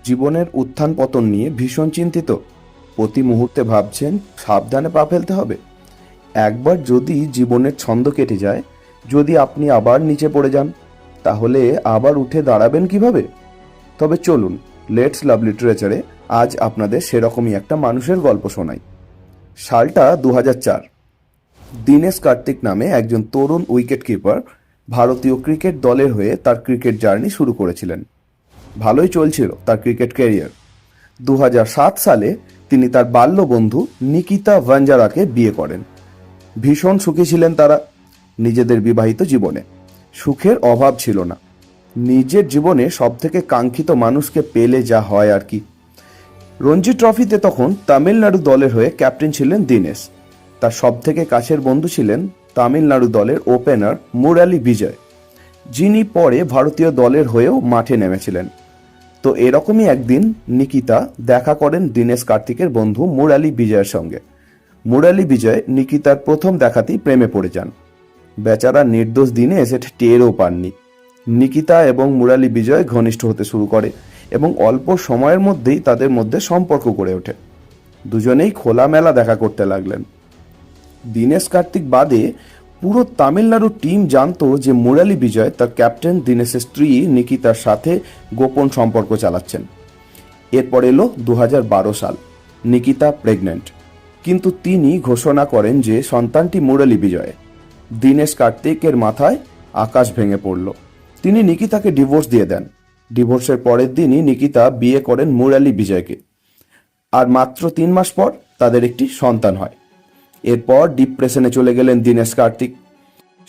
জীবনের উত্থান পতন নিয়ে ভীষণ চিন্তিত, প্রতি মুহূর্তে ভাবছেন সাবধানে পা ফেলতে হবে। একবার যদি জীবনের ছন্দ কেটে যায়, যদি আপনি আবার নিচে পড়ে যান, তাহলে আবার উঠে দাঁড়াবেন কিভাবে? তবে চলুন, লেটস লাভ লিটারেচারে আজ আপনাদের সেরকমই একটা মানুষের গল্প শোনাই। সালটা 2004। দীনেশ কার্তিক নামে একজন তরুণ উইকেট কিপার ভারতীয় ক্রিকেট দলের হয়ে তার ক্রিকেট জার্নি শুরু করেছিলেন। ভালোই চলছিল তার ক্রিকেট ক্যারিয়ার। 2007 সালে তিনি তার বাল্য বন্ধু নিকিতা ভাঞ্জারাকে বিয়ে করেন। ভীষণ সুখী ছিলেন তারা নিজেদের বিবাহিত জীবনে। সুখের অভাব ছিল না। নিজের জীবনে সবথেকে কাঙ্ক্ষিত মানুষকে পেলে যা হয় আর কি। রঞ্জি ট্রফিতে তখন তামিলনাড়ু দলের হয়ে ক্যাপ্টেন ছিলেন দীনেশ। তার সবথেকে কাছের বন্ধু ছিলেন তামিলনাড়ু দলের ওপেনার মুরালি বিজয়, যিনি পরে ভারতীয় দলের হয়েও মাঠে নেমেছিলেন। তো এরকমই একদিন নিকিতা দেখা করেন দীনেশ কার্তিকের বন্ধু মুরালি বিজয়ের সঙ্গে। মুরালি বিজয় নিকিতার প্রথম দেখাতেই প্রেমে পড়ে যান। বেচারা নির্দোষ দীনেশ এটা টেরও পাননি। নিকিতা এবং মুরালি বিজয় ঘনিষ্ঠ হতে শুরু করে এবং অল্প সময়ের মধ্যেই তাদের মধ্যে সম্পর্ক গড়ে ওঠে। দুজনেই খোলামেলা দেখা করতে লাগলেন। দীনেশ কার্তিক বাদে পুরো তামিলনাড়ু টিম জানতো যে মুরালি বিজয় তার ক্যাপ্টেন দীনেশের স্ত্রী নিকিতার সাথে গোপন সম্পর্ক চালাচ্ছেন। এরপর এলো 2012 সাল। নিকিতা প্রেগন্যান্ট, কিন্তু তিনি ঘোষণা করেন যে সন্তানটি মুরালি বিজয়। দীনেশ কার্তিকের মাথায় আকাশ ভেঙে পড়ল। তিনি নিকিতাকে ডিভোর্স দিয়ে দেন। ডিভোর্সের পরের দিনই নিকিতা বিয়ে করেন মুরালি বিজয়কে। আর মাত্র 3 মাস পর তাদের একটি সন্তান হয়। এরপর ডিপ্রেশনে চলে গেলেন দীনেশ কার্তিক।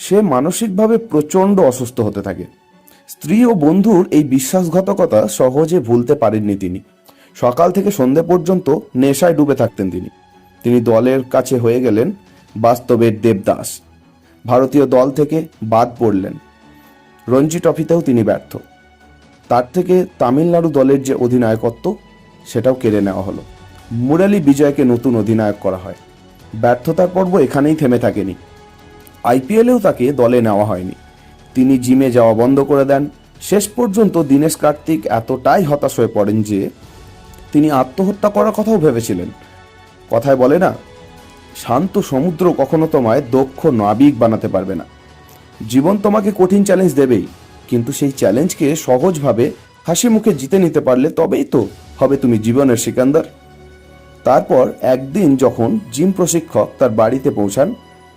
সে মানসিকভাবে প্রচণ্ড অসুস্থ হতে থাকে। স্ত্রী ও বন্ধুর এই বিশ্বাসঘাতকতা সহজে ভুলতে পারেননি তিনি। সকাল থেকে সন্ধে পর্যন্ত নেশায় ডুবে থাকতেন তিনি দলের কাছে হয়ে গেলেন বাস্তবের দেবদাস। ভারতীয় দল থেকে বাদ পড়লেন। রঞ্জি ট্রফিতেও তিনি ব্যর্থ। তার থেকে তামিলনাড়ু দলের যে অধিনায়কত্ব, সেটাও কেড়ে নেওয়া হলো। মুরালি বিজয়কে নতুন অধিনায়ক করা হয়। ব্যর্থতার পর্ব এখানেই থেমে থাকেনি। আইপিএলেও তাকে দলে নেওয়া হয়নি। তিনি জিমে যাওয়া বন্ধ করে দেন। শেষ পর্যন্ত দীনেশ কার্তিক এতটাই হতাশ হয়ে পড়েন যে তিনি আত্মহত্যা করার কথাও ভেবেছিলেন। কথায় বলে না, শান্ত সমুদ্র কখনো তোমায় দক্ষ নাবিক বানাতে পারবে না। জীবন তোমাকে কঠিন চ্যালেঞ্জ দেবেই, কিন্তু সেই চ্যালেঞ্জকে সহজভাবে হাসি মুখে জিতে নিতে পারলে তবেই তো হবে তুমি জীবনের সিকান্দার। তারপর একদিন যখন জিম প্রশিক্ষক তার বাড়িতে পৌঁছান,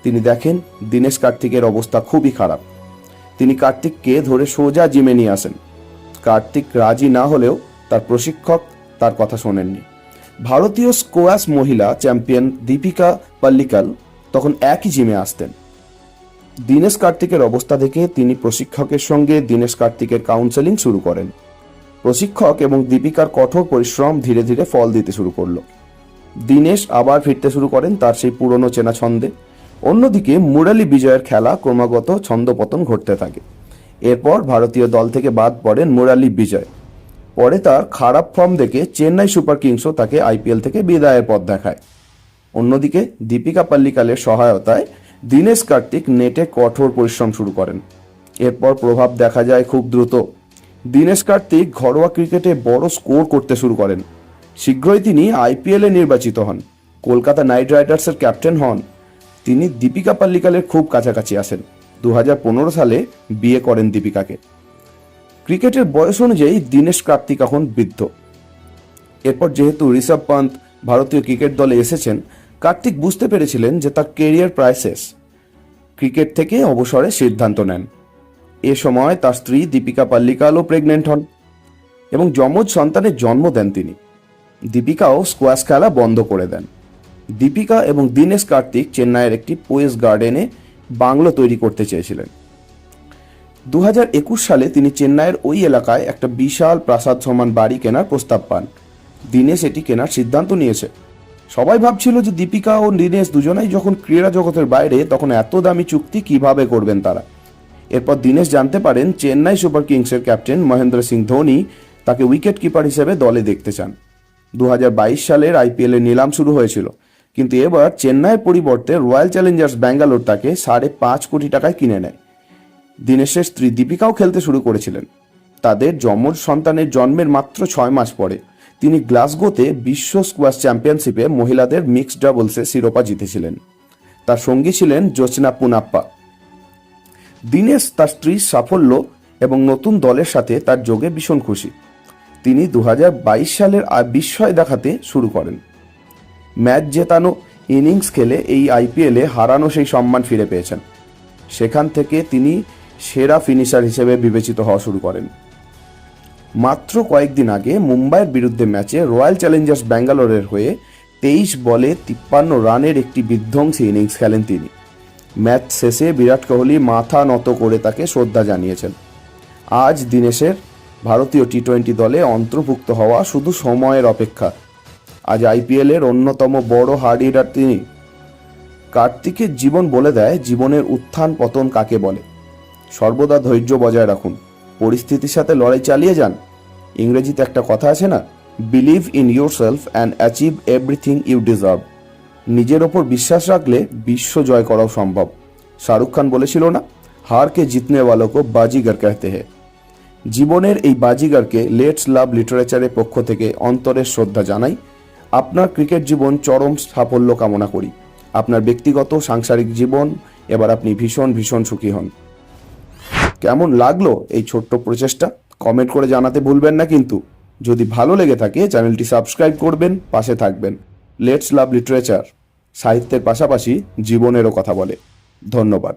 তিনি দেখেন দীনেশ কার্তিকের অবস্থা খুবই খারাপ। তিনি কার্তিককে ধরে সোজা জিমে নিয়ে আসেন। কার্তিক রাজি না হলেও তার প্রশিক্ষক তার কথা শোনেননি। ভারতীয় স্কোয়াশ মহিলা চ্যাম্পিয়ন দীপিকা পাল্লিকাল তখন একই জিমে আসতেন। দীনেশ কার্তিকের অবস্থা দেখে তিনি প্রশিক্ষকের সঙ্গে দীনেশ কার্তিকের কাউন্সেলিং শুরু করেন। প্রশিক্ষক এবং দীপিকার কঠোর পরিশ্রম ধীরে ধীরে ফল দিতে শুরু করলো। দীনেশ আবার ফিরতে শুরু করেন তার সেই পুরনো চেনা ছন্দে। অন্যদিকে মুরালি বিজয়ের খেলা ক্রমাগত ছন্দপতন ঘটতে থাকে। এরপর ভারতীয় দল থেকে বাদ পড়েন মুরালি বিজয়। পরে তার খারাপ ফর্ম দেখে চেন্নাই সুপার কিংসও তাকে আইপিএল থেকে বিদায়ের পথ দেখায়। অন্যদিকে দীপিকা পাল্লিকালের সহায়তায় দীনেশ কার্তিক নেটে কঠোর পরিশ্রম শুরু করেন। এরপর প্রভাব দেখা যায় খুব দ্রুত। দীনেশ কার্তিক ঘরোয়া ক্রিকেটে বড় স্কোর করতে শুরু করেন। শীঘ্রই তিনি আইপিএলে নির্বাচিত হন, কলকাতা নাইট রাইডার্সের ক্যাপ্টেন হন। তিনি দীপিকা পাল্লিকালের খুব কাছাকাছি আসেন। 2015 সালে বিয়ে করেন দীপিকাকে। ক্রিকেটের বয়স অনুযায়ী দীনেশ কার্তিক এখন বৃদ্ধ। এরপর যেহেতু ঋষভ পান্ত ভারতীয় ক্রিকেট দলে এসেছেন, কার্তিক বুঝতে পেরেছিলেন যে তার কেরিয়ার প্রায় শেষ। ক্রিকেট থেকে অবসরের সিদ্ধান্ত নেন। এ সময় তার স্ত্রী দীপিকা পাল্লিকালও প্রেগনেন্ট হন এবং যমজ সন্তানের জন্ম দেন তিনি। দীপিকাও স্কোয়াশ খেলা বন্ধ করে দেন। দীপিকা এবং দীনেশ কার্তিক চেন্নাইয়ের একটি পোয়েস গার্ডেনে বাংলো তৈরি করতে চেয়েছিলেন। 2021 সালে তিনি চেন্নাইয়ের ওই এলাকায় একটা বিশাল প্রাসাদ সমান বাড়ি কেনার প্রস্তাব পান। দীনেশ এটি কেনার সিদ্ধান্ত নিয়েছে। সবাই ভাবছিল যে দীপিকা ও দীনেশ দুজনেই যখন ক্রীড়া জগতের বাইরে, তখন এত দামি চুক্তি কিভাবে করবেন তারা। এরপর দীনেশ জানতে পারেন চেন্নাই সুপার কিংসের ক্যাপ্টেন মহেন্দ্র সিং ধোনি তাকে উইকেট কিপার হিসেবে দলে দেখতে চান। 2022 সালের আইপিএলের নিলাম শুরু হয়েছিল, কিন্তু এবার চেন্নাইয়ের পরিবর্তে রয়্যাল চ্যালেঞ্জার্স ব্যাঙ্গালোর তাকে 5.5 কোটি টাকায় কিনে নেয়। দীনেশের স্ত্রী দীপিকাও খেলতে শুরু করেছিলেন। তাদের যমজ সন্তানের জন্মের মাত্র 6 মাস পরে তিনি গ্লাসগোতে বিশ্ব স্কোয়াশ চ্যাম্পিয়নশিপে মহিলাদের মিক্সড ডাবলসে শিরোপা জিতেছিলেন। তার সঙ্গী ছিলেন জোচনা পুনাপ্পা। দীনেশ তার স্ত্রীর সাফল্য এবং নতুন দলের সাথে তার যোগে ভীষণ খুশি। তিনি 2022 সালের বিস্ময় দেখাতে শুরু করেন। ম্যাচ জেতানো ইনিংস খেলে এই আইপিএলে হারানো সেই সম্মান ফিরে পেয়েছেন। সেখান থেকে তিনি সেরা ফিনিশার হিসেবে বিবেচিত হওয়া শুরু করেন। মাত্র কয়েকদিন আগে মুম্বাইয়ের বিরুদ্ধে ম্যাচে রয়্যাল চ্যালেঞ্জার্স ব্যাঙ্গালোরের হয়ে 23 বলে 53 রানের একটি বিধ্বংসী ইনিংস খেলেন তিনি। ম্যাচ শেষে বিরাট কোহলি মাথা নত করে তাকে শ্রদ্ধা জানিয়েছেন। আজ দীনেশের ভারতীয় টি-20 দলে অন্তর্ভুক্ত হওয়া শুধু সময়ের অপেক্ষা। আজ আইপিএলের অন্যতম বড় হার্ড হিটার তিনি। কার্তিকের জীবন বলে দেয় জীবনের উত্থান পতন কাকে বলে। সর্বদা ধৈর্য বজায় রাখুন, পরিস্থিতির সাথে লড়াই চালিয়ে যান। ইংরেজিতে একটা কথা আছে না, believe in yourself and achieve everything you deserve. নিজের ওপর বিশ্বাস রাখলে বিশ্ব জয় করাও সম্ভব। শাহরুখ খান বলেছিল না, হারকে জিতনে ওয়ালো কো বাজিগর कहते हैं। জীবনের এই বাজিগরকে লেটস লাভ লিটারেচারের পক্ষ থেকে অন্তরের শ্রদ্ধা জানাই। আপনার ক্রিকেট জীবন চরম সাফল্য কামনা করি। আপনার ব্যক্তিগত সাংসারিক জীবন এবার আপনি ভীষণ ভীষণ সুখী হন। কেমন লাগলো এই ছোট্ট প্রচেষ্টা কমেন্ট করে জানাতে ভুলবেন না কিন্তু। যদি ভালো লেগে থাকে চ্যানেলটি সাবস্ক্রাইব করবেন, পাশে থাকবেন। লেটস লাভ লিটারেচার সাহিত্যের পাশাপাশি জীবনেরও কথা বলে। ধন্যবাদ।